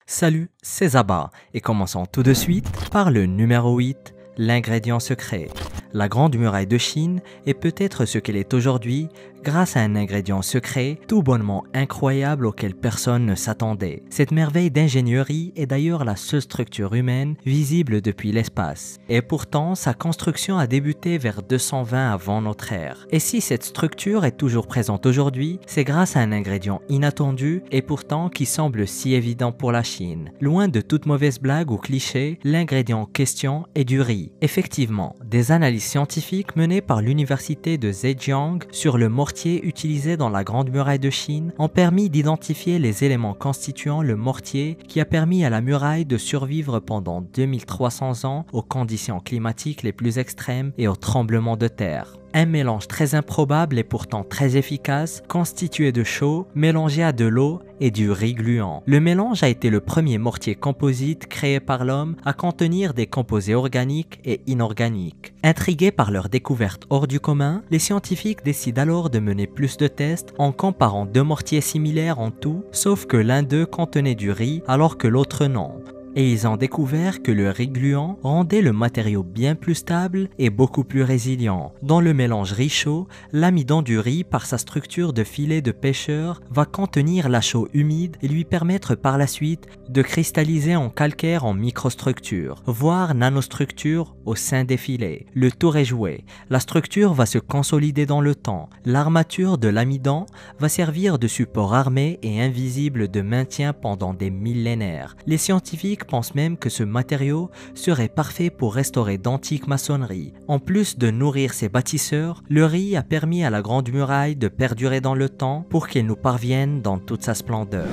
Salut, c'est Zaba et commençons tout de suite par le numéro 8, l'ingrédient secret. La Grande Muraille de Chine est peut-être ce qu'elle est aujourd'hui grâce à un ingrédient secret tout bonnement incroyable auquel personne ne s'attendait. Cette merveille d'ingénierie est d'ailleurs la seule structure humaine visible depuis l'espace. Et pourtant, sa construction a débuté vers 220 avant notre ère. Et si cette structure est toujours présente aujourd'hui, c'est grâce à un ingrédient inattendu et pourtant qui semble si évident pour la Chine. Loin de toute mauvaise blague ou cliché, l'ingrédient en question est du riz. Effectivement, des analyses scientifiques menées par l'université de Zhejiang sur le mortier utilisé dans la Grande Muraille de Chine ont permis d'identifier les éléments constituant le mortier qui a permis à la muraille de survivre pendant 2300 ans aux conditions climatiques les plus extrêmes et aux tremblements de terre. Un mélange très improbable et pourtant très efficace, constitué de chaux mélangé à de l'eau et du riz gluant. Le mélange a été le premier mortier composite créé par l'homme à contenir des composés organiques et inorganiques. Intrigués par leur découverte hors du commun, les scientifiques décident alors de mener plus de tests en comparant deux mortiers similaires en tout, sauf que l'un d'eux contenait du riz alors que l'autre non. Et ils ont découvert que le riz gluant rendait le matériau bien plus stable et beaucoup plus résilient. Dans le mélange riz-chaud, l'amidon du riz, par sa structure de filet de pêcheur, va contenir la chaux humide et lui permettre par la suite de cristalliser en calcaire en microstructures, voire nanostructures au sein des filets. Le tour est joué. La structure va se consolider dans le temps. L'armature de l'amidon va servir de support armé et invisible de maintien pendant des millénaires. Les scientifiques pense même que ce matériau serait parfait pour restaurer d'antiques maçonneries. En plus de nourrir ses bâtisseurs, le riz a permis à la Grande Muraille de perdurer dans le temps pour qu'elle nous parvienne dans toute sa splendeur.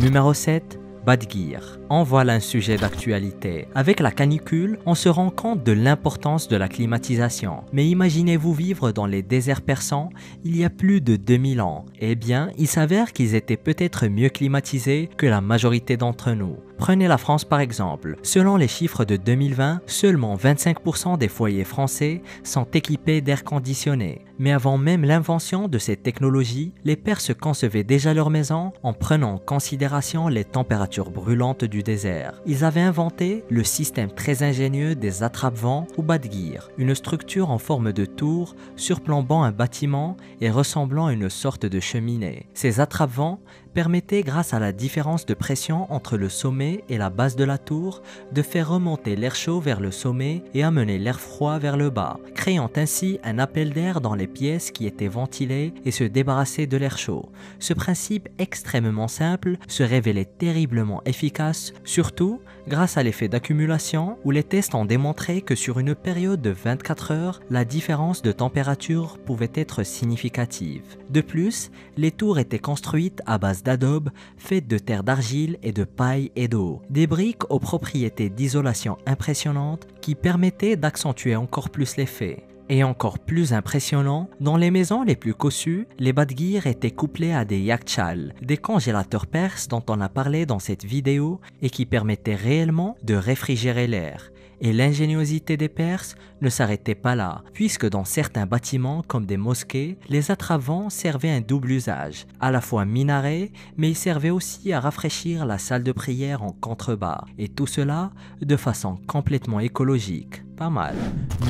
Numéro 7. Badgear. En voilà un sujet d'actualité. Avec la canicule, on se rend compte de l'importance de la climatisation. Mais imaginez-vous vivre dans les déserts persans il y a plus de 2000 ans. Eh bien, il s'avère qu'ils étaient peut-être mieux climatisés que la majorité d'entre nous. Prenez la France par exemple. Selon les chiffres de 2020, seulement 25% des foyers français sont équipés d'air conditionné. Mais avant même l'invention de ces technologies, les Perses concevaient déjà leur maison en prenant en considération les températures brûlantes du désert. Ils avaient inventé le système très ingénieux des attrape-vents ou badgear, une structure en forme de tour surplombant un bâtiment et ressemblant à une sorte de cheminée. Ces attrape-vents permettaient, grâce à la différence de pression entre le sommet et la base de la tour, de faire remonter l'air chaud vers le sommet et amener l'air froid vers le bas, créant ainsi un appel d'air dans les pièces qui étaient ventilées et se débarrasser de l'air chaud. Ce principe extrêmement simple se révélait terriblement efficace, surtout grâce à l'effet d'accumulation où les tests ont démontré que sur une période de 24 heures, la différence de température pouvait être significative. De plus, les tours étaient construites à base d'adobe faites de terre d'argile et de paille et d'eau. Des briques aux propriétés d'isolation impressionnantes qui permettaient d'accentuer encore plus l'effet. Et encore plus impressionnant, dans les maisons les plus cossues, les badgears étaient couplés à des yakchals, des congélateurs perses dont on a parlé dans cette vidéo et qui permettaient réellement de réfrigérer l'air. Et l'ingéniosité des Perses ne s'arrêtait pas là, puisque dans certains bâtiments comme des mosquées, les attrape-vents servaient un double usage, à la fois minaret, mais ils servaient aussi à rafraîchir la salle de prière en contrebas, et tout cela de façon complètement écologique. Pas mal.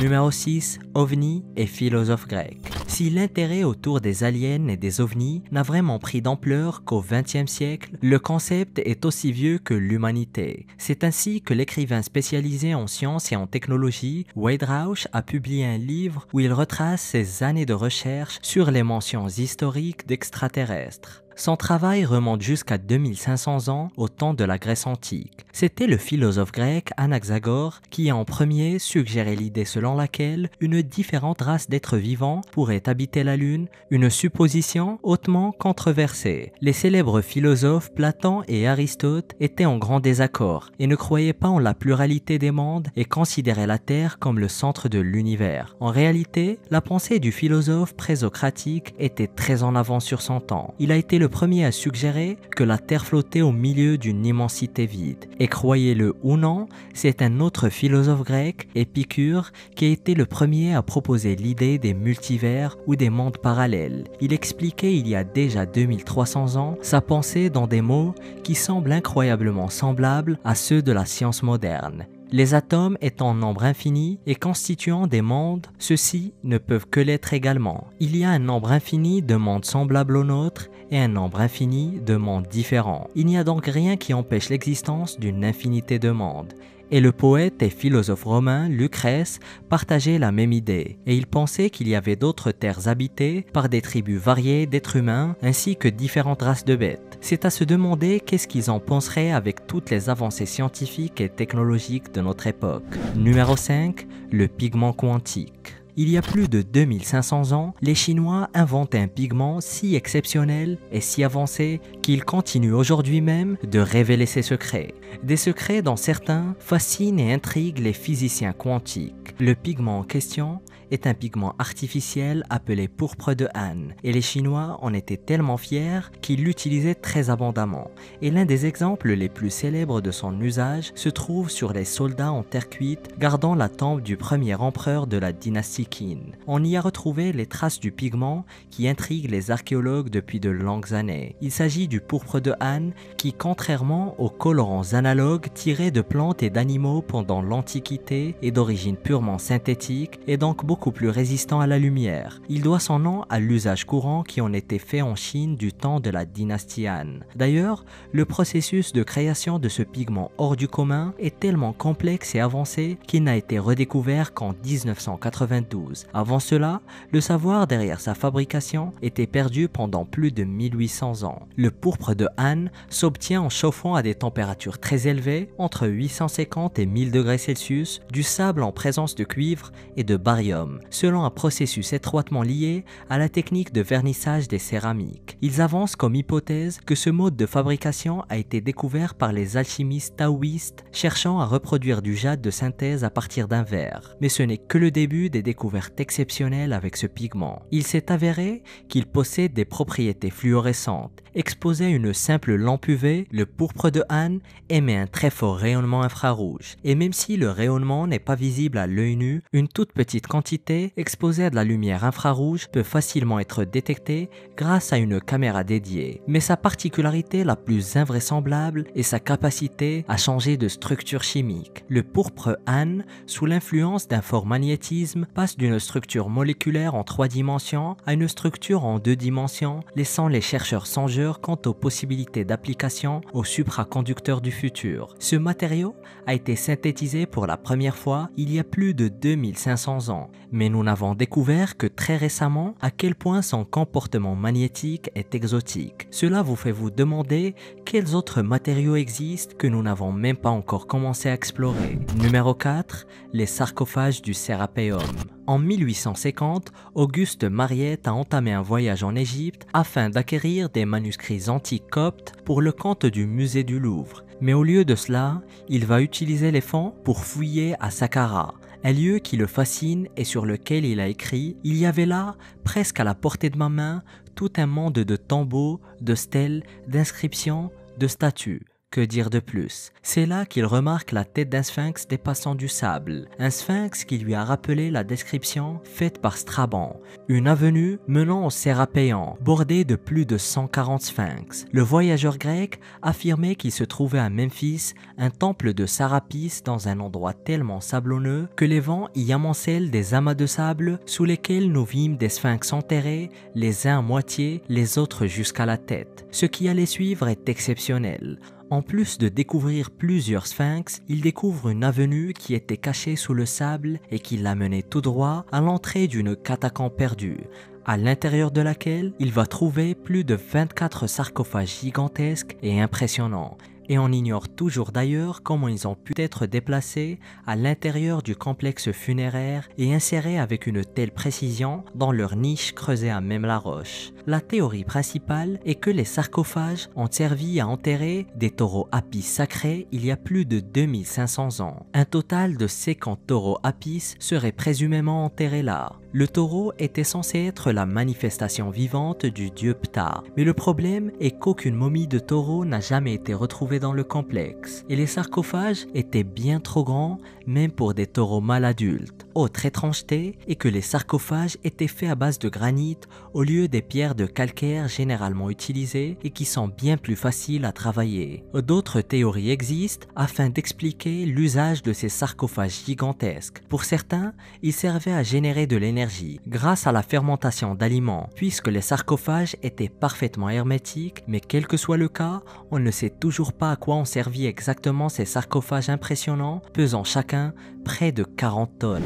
Numéro 6. OVNI et philosophe grec. Si l'intérêt autour des aliens et des ovnis n'a vraiment pris d'ampleur qu'au XXe siècle, le concept est aussi vieux que l'humanité. C'est ainsi que l'écrivain spécialisé en sciences et en technologie, Wade Rausch, a publié un livre où il retrace ses années de recherche sur les mentions historiques d'extraterrestres. Son travail remonte jusqu'à 2500 ans, au temps de la Grèce antique. C'était le philosophe grec Anaxagore qui a en premier suggéré l'idée selon laquelle une différente race d'êtres vivants pourrait habiter la Lune, une supposition hautement controversée. Les célèbres philosophes Platon et Aristote étaient en grand désaccord et ne croyaient pas en la pluralité des mondes et considéraient la Terre comme le centre de l'univers. En réalité, la pensée du philosophe présocratique était très en avance sur son temps. Il a été le premier à suggérer que la Terre flottait au milieu d'une immensité vide. Et croyez-le ou non, c'est un autre philosophe grec, Épicure, qui a été le premier à proposer l'idée des multivers ou des mondes parallèles. Il expliquait il y a déjà 2300 ans sa pensée dans des mots qui semblent incroyablement semblables à ceux de la science moderne. Les atomes étant en nombre infini et constituant des mondes, ceux-ci ne peuvent que l'être également. Il y a un nombre infini de mondes semblables aux nôtres et un nombre infini de mondes différents. Il n'y a donc rien qui empêche l'existence d'une infinité de mondes. Et le poète et philosophe romain Lucrèce partageait la même idée, et il pensait qu'il y avait d'autres terres habitées par des tribus variées d'êtres humains ainsi que différentes races de bêtes. C'est à se demander qu'est-ce qu'ils en penseraient avec toutes les avancées scientifiques et technologiques de notre époque. Numéro 5, le pigment quantique. Il y a plus de 2500 ans, les Chinois inventent un pigment si exceptionnel et si avancé qu'ils continuent aujourd'hui même de révéler ses secrets. Des secrets dont certains fascinent et intriguent les physiciens quantiques. Le pigment en question est un pigment artificiel appelé pourpre de Han, et les Chinois en étaient tellement fiers qu'ils l'utilisaient très abondamment. Et l'un des exemples les plus célèbres de son usage se trouve sur les soldats en terre cuite gardant la tombe du premier empereur de la dynastie Qin. On y a retrouvé les traces du pigment qui intriguent les archéologues depuis de longues années. Il s'agit du pourpre de Han qui, contrairement aux colorants analogues tirés de plantes et d'animaux pendant l'Antiquité, est d'origine purement synthétique et donc beaucoup plus résistant à la lumière. Il doit son nom à l'usage courant qui en était fait en Chine du temps de la dynastie Han. D'ailleurs, le processus de création de ce pigment hors du commun est tellement complexe et avancé qu'il n'a été redécouvert qu'en 1992. Avant cela, le savoir derrière sa fabrication était perdu pendant plus de 1800 ans. Le pourpre de Han s'obtient en chauffant à des températures très élevées, entre 850 et 1000 degrés Celsius, du sable en présence de cuivre et de barium, selon un processus étroitement lié à la technique de vernissage des céramiques. Ils avancent comme hypothèse que ce mode de fabrication a été découvert par les alchimistes taoïstes cherchant à reproduire du jade de synthèse à partir d'un verre. Mais ce n'est que le début des découvertes exceptionnelles avec ce pigment. Il s'est avéré qu'il possède des propriétés fluorescentes. Exposé à une simple lampe UV, le pourpre de Han émet un très fort rayonnement infrarouge. Et même si le rayonnement n'est pas visible à l'œil nu, une toute petite quantité exposée à de la lumière infrarouge peut facilement être détectée grâce à une caméra dédiée. Mais sa particularité la plus invraisemblable est sa capacité à changer de structure chimique. Le pourpre Han, sous l'influence d'un fort magnétisme, passe d'une structure moléculaire en 3 dimensions à une structure en 2 dimensions, laissant les chercheurs songeurs quant aux possibilités d'application aux supraconducteurs du futur. Ce matériau a été synthétisé pour la première fois il y a plus de 2500 ans, mais nous n'avons découvert que très récemment à quel point son comportement magnétique est exotique. Cela vous fait vous demander quels autres matériaux existent que nous n'avons même pas encore commencé à explorer. Numéro 4, les sarcophages du Sérapéum. En 1850, Auguste Mariette a entamé un voyage en Égypte afin d'acquérir des manuscrits antiques coptes pour le compte du musée du Louvre. Mais au lieu de cela, il va utiliser les fonds pour fouiller à Saqqara, un lieu qui le fascine et sur lequel il a écrit « Il y avait là, presque à la portée de ma main, tout un monde de tombeaux, de stèles, d'inscriptions, de statues. » Que dire de plus? C'est là qu'il remarque la tête d'un sphinx dépassant du sable, un sphinx qui lui a rappelé la description faite par Strabon, une avenue menant au Sérapéon, bordée de plus de 140 sphinx. Le voyageur grec affirmait qu'il se trouvait à Memphis un temple de Sarapis dans un endroit tellement sablonneux que les vents y amoncellent des amas de sable sous lesquels nous vîmes des sphinx enterrés, les uns à moitié, les autres jusqu'à la tête. Ce qui allait suivre est exceptionnel. En plus de découvrir plusieurs sphinx, il découvre une avenue qui était cachée sous le sable et qui l'amenait tout droit à l'entrée d'une catacombe perdue, à l'intérieur de laquelle il va trouver plus de 24 sarcophages gigantesques et impressionnants. et on ignore toujours d'ailleurs comment ils ont pu être déplacés à l'intérieur du complexe funéraire et insérés avec une telle précision dans leur niche creusée à même la roche. La théorie principale est que les sarcophages ont servi à enterrer des taureaux apis sacrés il y a plus de 2500 ans. Un total de 50 taureaux apis seraient présumément enterrés là. Le taureau était censé être la manifestation vivante du dieu Ptah, mais le problème est qu'aucune momie de taureau n'a jamais été retrouvée dans le complexe, et les sarcophages étaient bien trop grands, même pour des taureaux mâles adultes. Autre étrangeté est que les sarcophages étaient faits à base de granit au lieu des pierres de calcaire généralement utilisées et qui sont bien plus faciles à travailler. D'autres théories existent afin d'expliquer l'usage de ces sarcophages gigantesques. Pour certains, ils servaient à générer de l'énergie grâce à la fermentation d'aliments, puisque les sarcophages étaient parfaitement hermétiques, mais quel que soit le cas, on ne sait toujours pas à quoi ont servi exactement ces sarcophages impressionnants, pesant chacun près de 40 tonnes.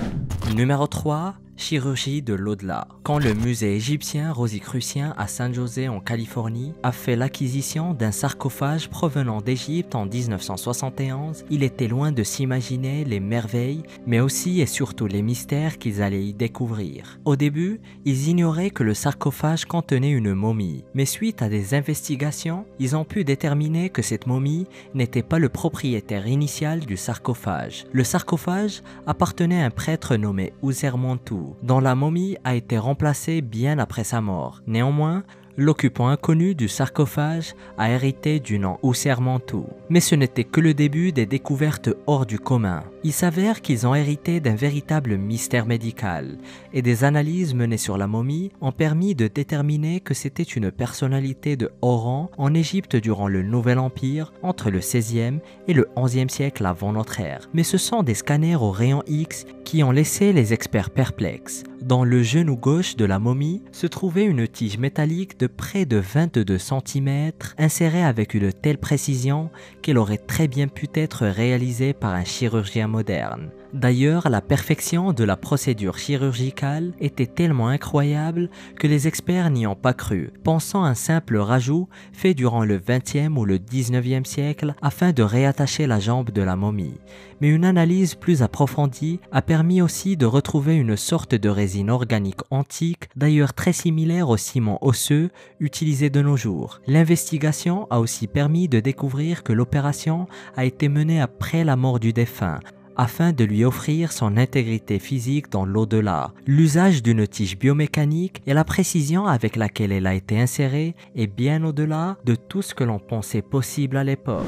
Numéro 3. Chirurgie de l'au-delà. Quand le musée égyptien rosicrucien à San José en Californie a fait l'acquisition d'un sarcophage provenant d'Égypte en 1971, il était loin de s'imaginer les merveilles, mais aussi et surtout les mystères qu'ils allaient y découvrir. Au début, ils ignoraient que le sarcophage contenait une momie, mais suite à des investigations, ils ont pu déterminer que cette momie n'était pas le propriétaire initial du sarcophage. Le sarcophage appartenait à un prêtre nommé Usermontu, dont la momie a été remplacée bien après sa mort. Néanmoins, l'occupant inconnu du sarcophage a hérité du nom Usermontu. Mais ce n'était que le début des découvertes hors du commun. Il s'avère qu'ils ont hérité d'un véritable mystère médical, et des analyses menées sur la momie ont permis de déterminer que c'était une personnalité de haut rang en Égypte durant le Nouvel Empire, entre le 16e et le 11e siècle avant notre ère. Mais ce sont des scanners au rayon X qui ont laissé les experts perplexes. Dans le genou gauche de la momie se trouvait une tige métallique de près de 22 cm, insérée avec une telle précision qu'elle aurait très bien pu être réalisée par un chirurgien moderne. D'ailleurs, la perfection de la procédure chirurgicale était tellement incroyable que les experts n'y ont pas cru, pensant un simple rajout fait durant le 20e ou le 19e siècle afin de réattacher la jambe de la momie. Mais une analyse plus approfondie a permis aussi de retrouver une sorte de résine organique antique, d'ailleurs très similaire au ciment osseux utilisé de nos jours. L'investigation a aussi permis de découvrir que l'opération a été menée après la mort du défunt, afin de lui offrir son intégrité physique dans l'au-delà. L'usage d'une tige biomécanique et la précision avec laquelle elle a été insérée est bien au-delà de tout ce que l'on pensait possible à l'époque.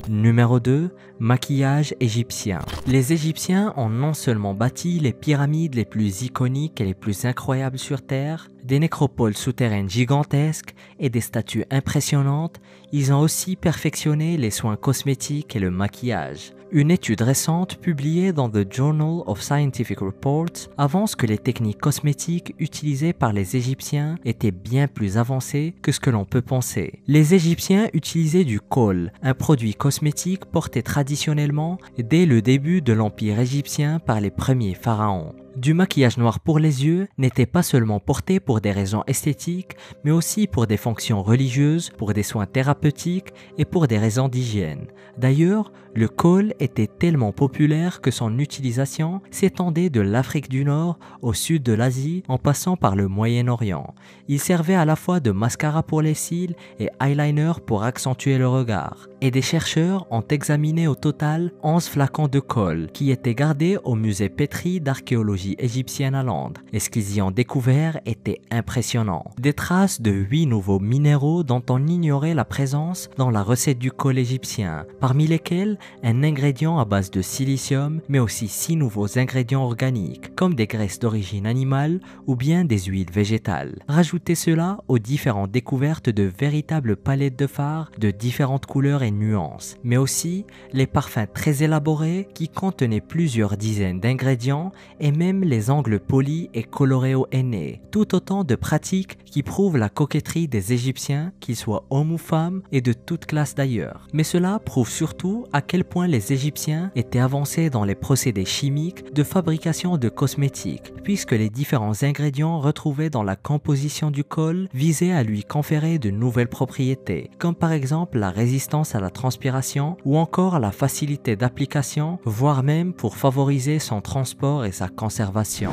Numéro 2. Maquillage égyptien. Les Égyptiens ont non seulement bâti les pyramides les plus iconiques et les plus incroyables sur Terre, des nécropoles souterraines gigantesques et des statues impressionnantes, ils ont aussi perfectionné les soins cosmétiques et le maquillage. Une étude récente publiée dans The Journal of Scientific Reports avance que les techniques cosmétiques utilisées par les Égyptiens étaient bien plus avancées que ce que l'on peut penser. Les Égyptiens utilisaient du khol, un produit cosmétique porté traditionnellement dès le début de l'Empire égyptien par les premiers pharaons. Du maquillage noir pour les yeux n'était pas seulement porté pour des raisons esthétiques, mais aussi pour des fonctions religieuses, pour des soins thérapeutiques et pour des raisons d'hygiène. D'ailleurs, le khol était tellement populaire que son utilisation s'étendait de l'Afrique du Nord au sud de l'Asie en passant par le Moyen-Orient. Il servait à la fois de mascara pour les cils et eyeliner pour accentuer le regard. Et des chercheurs ont examiné au total 11 flacons de khol qui étaient gardés au musée Petrie d'archéologie égyptienne à Londres. Et ce qu'ils y ont découvert était impressionnant. Des traces de 8 nouveaux minéraux dont on ignorait la présence dans la recette du khol égyptien, parmi lesquels un ingrédient à base de silicium, mais aussi 6 nouveaux ingrédients organiques, comme des graisses d'origine animale ou bien des huiles végétales. Rajoutez cela aux différentes découvertes de véritables palettes de fards de différentes couleurs et nuances, mais aussi les parfums très élaborés qui contenaient plusieurs dizaines d'ingrédients et même les angles polis et colorés au henné. Tout autant de pratiques qui prouvent la coquetterie des Égyptiens, qu'ils soient hommes ou femmes et de toute classe d'ailleurs. Mais cela prouve surtout à quel quel point les Égyptiens étaient avancés dans les procédés chimiques de fabrication de cosmétiques, puisque les différents ingrédients retrouvés dans la composition du col visaient à lui conférer de nouvelles propriétés, comme par exemple la résistance à la transpiration ou encore la facilité d'application, voire même pour favoriser son transport et sa conservation.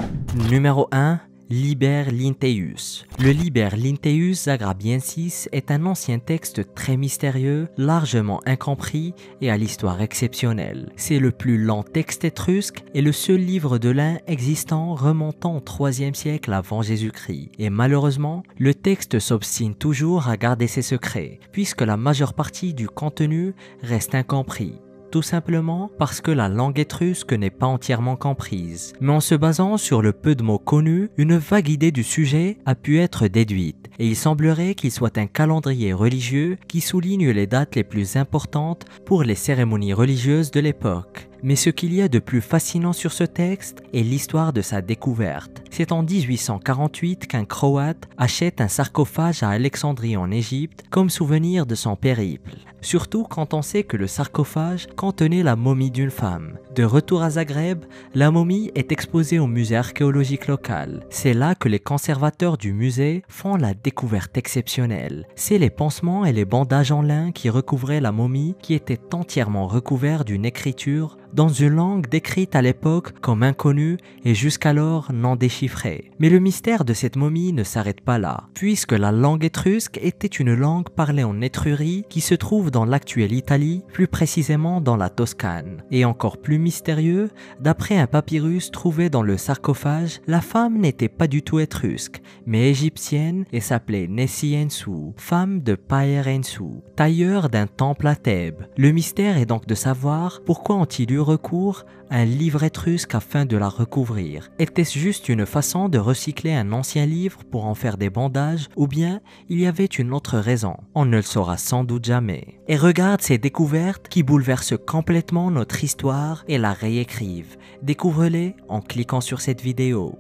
Numéro 1. Liber Linnaeus. Le Liber Linnaeus Zagrabiensis est un ancien texte très mystérieux, largement incompris et à l'histoire exceptionnelle. C'est le plus lent texte étrusque et le seul livre de l'un existant remontant au IIIe siècle avant Jésus-Christ. Et malheureusement, le texte s'obstine toujours à garder ses secrets, puisque la majeure partie du contenu reste incompris. Tout simplement parce que la langue étrusque n'est pas entièrement comprise. Mais en se basant sur le peu de mots connus, une vague idée du sujet a pu être déduite, et il semblerait qu'il soit un calendrier religieux qui souligne les dates les plus importantes pour les cérémonies religieuses de l'époque. Mais ce qu'il y a de plus fascinant sur ce texte est l'histoire de sa découverte. C'est en 1848 qu'un Croate achète un sarcophage à Alexandrie en Égypte comme souvenir de son périple. Surtout quand on sait que le sarcophage contenait la momie d'une femme. De retour à Zagreb, la momie est exposée au musée archéologique local. C'est là que les conservateurs du musée font la découverte exceptionnelle. C'est les pansements et les bandages en lin qui recouvraient la momie qui était entièrement recouvert d'une écriture dans une langue décrite à l'époque comme inconnue et jusqu'alors non déchiffrée. Mais le mystère de cette momie ne s'arrête pas là, puisque la langue étrusque était une langue parlée en Étrurie qui se trouve dans l'actuelle Italie, plus précisément dans la Toscane. Et encore plus mystérieux, d'après un papyrus trouvé dans le sarcophage, la femme n'était pas du tout étrusque, mais égyptienne et s'appelait Nessiensu, femme de Paerensu, tailleur d'un temple à Thèbes. Le mystère est donc de savoir pourquoi ont-ils eu recours à un livre étrusque afin de la recouvrir. Était-ce juste une façon de recycler un ancien livre pour en faire des bandages, ou bien il y avait une autre raison? On ne le saura sans doute jamais. Et regarde ces découvertes qui bouleversent complètement notre histoire et la réécrivent. Découvre-les en cliquant sur cette vidéo.